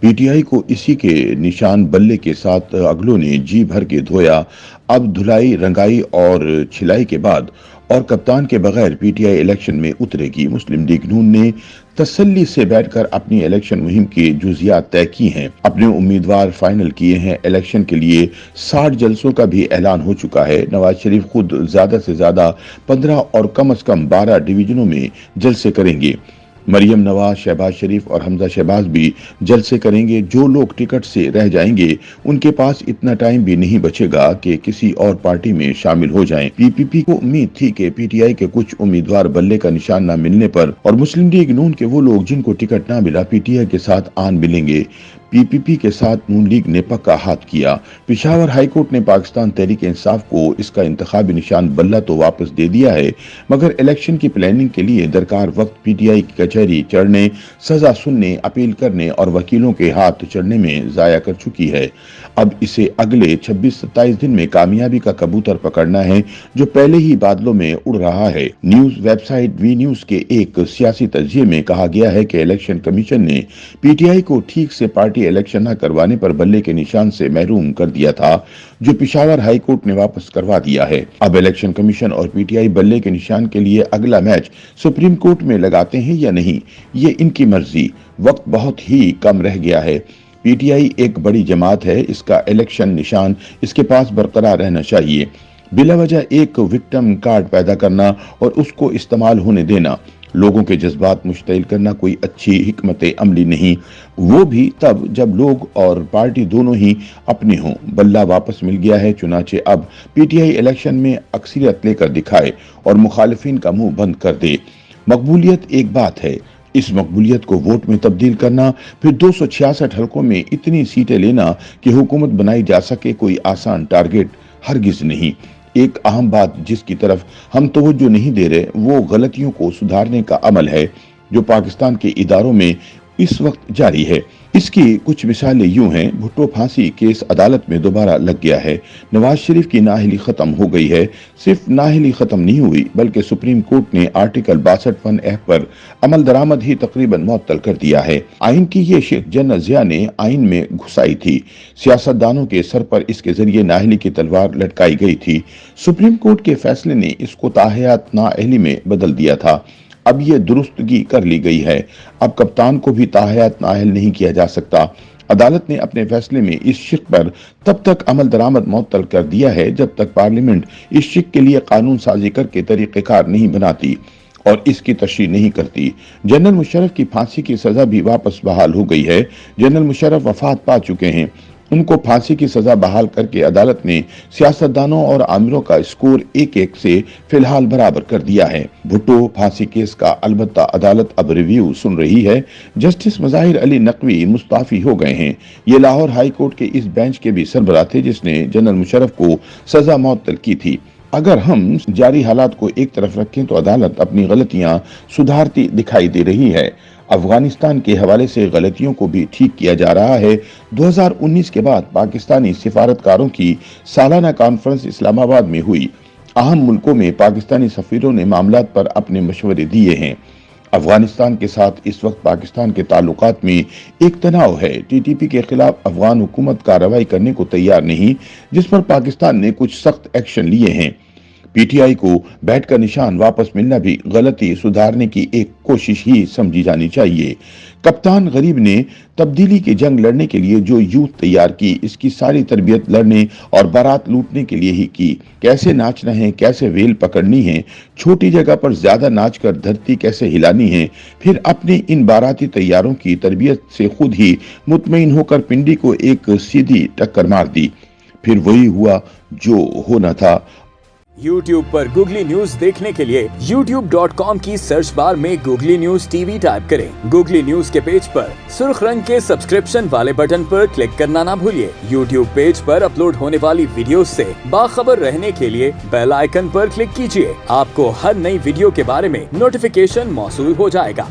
P T I को इसी के निशान बल्ले के साथ अगलों ने जी भर के धोया। अब धुलाई, रंगाई और छिलाई के बाद और कप्तान के बगैर पीटीआई इलेक्शन में उतरेगी। मुस्लिम लीग नून ने तसल्ली से बैठकर अपनी इलेक्शन मुहिम की जुजियात तय की हैं, अपने उम्मीदवार फाइनल किए हैं। इलेक्शन के लिए 60 जलसों का भी ऐलान हो चुका है। नवाज शरीफ खुद ज्यादा से ज्यादा 15 और कम से कम 12 डिवीजनों में जलसे करेंगे। मरियम नवाज, शहबाज शरीफ और हमजा शहबाज भी जलसे करेंगे। जो लोग टिकट से रह जाएंगे उनके पास इतना टाइम भी नहीं बचेगा कि किसी और पार्टी में शामिल हो जाएं। पीपीपी को उम्मीद थी कि पीटीआई के कुछ उम्मीदवार बल्ले का निशान न मिलने पर और मुस्लिम लीग नून के वो लोग जिनको टिकट न मिला पीटीआई के साथ आन मिलेंगे। पीपीपी के साथ नून लीग ने पक्का हाथ किया। पेशावर हाई कोर्ट ने पाकिस्तान तहरीक इंसाफ को इसका इंतखाबी निशान बल्ला तो वापस दे दिया है, मगर इलेक्शन की प्लानिंग के लिए दरकार वक्त पीटीआई की कचहरी चढ़ने, सजा सुनने, अपील करने और वकीलों के हाथ चढ़ने में जाया कर चुकी है। अब इसे अगले 26-27 दिन में कामयाबी का कबूतर पकड़ना है जो पहले ही बादलों में उड़ रहा है। न्यूज वेबसाइट वी न्यूज के एक सियासी तजिए में कहा गया है कि इलेक्शन कमीशन ने पीटीआई को ठीक से पार्टी इलेक्शन न करवाने पर बल्ले के निशान से महरूम कर दिया था, जो पेशावर हाई कोर्ट ने वापस करवा दिया है। अब इलेक्शन कमीशन और पीटीआई बल्ले के निशान के लिए अगला मैच सुप्रीम कोर्ट में लगाते हैं या नहीं, ये इनकी मर्जी। वक्त बहुत ही कम रह गया है। पीटीआई एक बड़ी जमात है, इसका इलेक्शन निशान इसके पास बरकरार रहना चाहिए। बिला वजह एक विक्टिम कार्ड पैदा करना और उसको इस्तेमाल होने देना, लोगों के जज्बात मुश्तइल करना कोई अच्छी हिकमत अमली नहीं, वो भी तब जब लोग और पार्टी दोनों ही अपने हों। बल्ला वापस मिल गया है, चुनाचे अब पीटीआई इलेक्शन में अक्सरियत लेकर दिखाए और मुखालिफिन का मुंह बंद कर दे। मकबूलियत एक बात है, इस मकबूलियत को वोट में तब्दील करना, फिर 266 हलकों में इतनी सीटें लेना कि हुकूमत बनाई जा सके, कोई आसान टारगेट हरगिज नहीं। एक अहम बात जिसकी तरफ हम तवज्जो नहीं दे रहे वो गलतियों को सुधारने का अमल है जो पाकिस्तान के इदारों में इस वक्त जारी है। इसकी कुछ मिसालें यूं हैं, भुट्टो फांसी केस अदालत में दोबारा लग गया है। नवाज शरीफ की नाअहली खत्म हो गई है। सिर्फ नाअहली खत्म नहीं हुई बल्कि सुप्रीम कोर्ट ने आर्टिकल 62 एक्ट पर अमल दरामद ही तकरीबन मुअत्तल कर दिया है। आइन की ये शिक जनरल जिया ने आइन में घुसाई थी। सियासतदानों के सर पर इसके जरिए नाअहली की तलवार लटकाई गई थी। सुप्रीम कोर्ट के फैसले ने इसको ताहयात नाअहली में बदल दिया था। अब ये दुरुस्तगी कर ली गई है। अब कप्तान को भी ताहयात नाअहल नहीं किया जा सकता। अदालत ने अपने फैसले में इस शिक पर तब तक अमल दरामद मुअत्तल कर दिया है जब तक पार्लियामेंट इस शिक के लिए कानून साजी करके तरीक़ेकार नहीं बनाती और इसकी तशरीह नहीं करती। जनरल मुशर्रफ की फांसी की सजा भी वापस बहाल हो गई है। जनरल मुशर्रफ वफात पा चुके हैं। उनको फांसी की सजा बहाल करके अदालत ने सियासतदानों और आमिरों का स्कोर 1-1 से फिलहाल बराबर कर दिया है। भुट्टो फांसी केस का अलबत्ता अदालत अब रिव्यू सुन रही है। जस्टिस मज़ाहिर अली नकवी मुस्ताफी हो गए हैं। ये लाहौर हाई कोर्ट के इस बेंच के भी सरबराह थे जिसने जनरल मुशर्रफ को सजा मुअत्तल की थी। अगर हम जारी हालात को एक तरफ रखें तो अदालत अपनी गलतियां सुधारती दिखाई दे रही है। अफगानिस्तान के हवाले से गलतियों को भी ठीक किया जा रहा है। 2019 के बाद पाकिस्तानी सिफारतकारों की सालाना कॉन्फ्रेंस इस्लामाबाद में हुई। अहम मुल्कों में पाकिस्तानी सफीरों ने मामलात पर अपने मशवरे दिए हैं। अफगानिस्तान के साथ इस वक्त पाकिस्तान के ताल्लुकात में एक तनाव है। टीटीपी के खिलाफ अफगान हुकूमत कार्रवाई करने को तैयार नहीं, जिस पर पाकिस्तान ने कुछ सख्त एक्शन लिए हैं। पीटीआई को बैट का निशान वापस मिलना भी गलती सुधारने की एक कोशिश ही समझी जानी चाहिए। कप्तान गरीब ने तब्दीली की जंग लड़ने के लिए जो यूथ तैयार की, इसकी सारी तरबियत लड़ने और बारात लूटने के लिए ही की। कैसे नाचना है, कैसे वेल पकड़नी है, छोटी जगह पर ज्यादा नाच कर धरती कैसे हिलानी है, फिर अपने इन बाराती तैयारों की तरबियत से खुद ही मुतमईन होकर पिंडी को एक सीधी टक्कर मार दी। फिर वही हुआ जो होना था। YouTube पर गूगली न्यूज देखने के लिए youtube.com की सर्च बार में गूगली न्यूज टीवी टाइप करें। गूगली न्यूज के पेज पर सुर्ख रंग के सब्सक्रिप्शन वाले बटन पर क्लिक करना ना भूलिए। YouTube पेज पर अपलोड होने वाली वीडियोस से बाखबर रहने के लिए बेल आइकन पर क्लिक कीजिए। आपको हर नई वीडियो के बारे में नोटिफिकेशन मौसूल हो जाएगा।